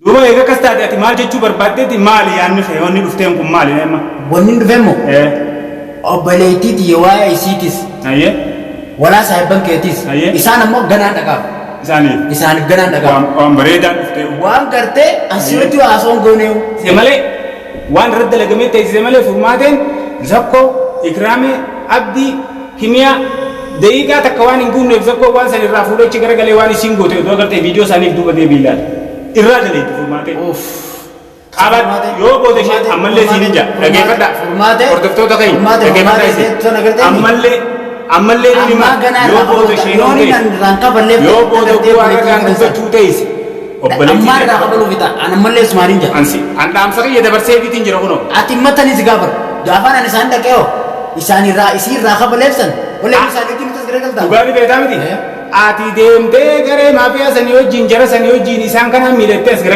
Duuba egaa akkas taate ati maal jechuu barbaaddeeti maali yaanni fee wanni dhufteen kun maali nama? Wanni dhufeemmoo obboleettiiti waa'ee isiitis walaa saahiban keetis isaan ammoo ganaan dhagaaf. Isaaniif ganaan dhagaaf. Waan bareedaan dhuftee. Waan gartee asirratti haasoon gooneewu. Se malee waan irratti dalagamee teessise malee furmaateen Zakkoo, Ikraamee, Abdii, Himiyaa daqiiqaa takka waan hin guunneef Zakkoo waan san irraa fuudhee achi garagalee waan isiin goote otoo gartee viidiyoo isaaniif duuba deebii ilaala. Irraa daleetti furmaateen. Qabat yoo booda ishee ammallee siin ija dhageeffadha. Hordoftoota keenya dhageeffadha ishee. Ammallee dhimma yoo booda ishee yoo booda bu'aa irraan dubbachuu ta'ise. Amma irraa qabaluu fita an ammallee Ismaaliin jira. An dhaamsa kiyya dabarsee biitiin jira kunoo. Ati himmatanis gaafa gaafaan ani isaan dhaqee hoo isaan irraa isii irraa qabaleefsan wallee isaanii ittiin nutis garagaltaa. Dhugaanii beektaa miti. Ati deemtee garee maafiyaa sanii wajjin jara sanii wajjin isaan kanaan miidhattee as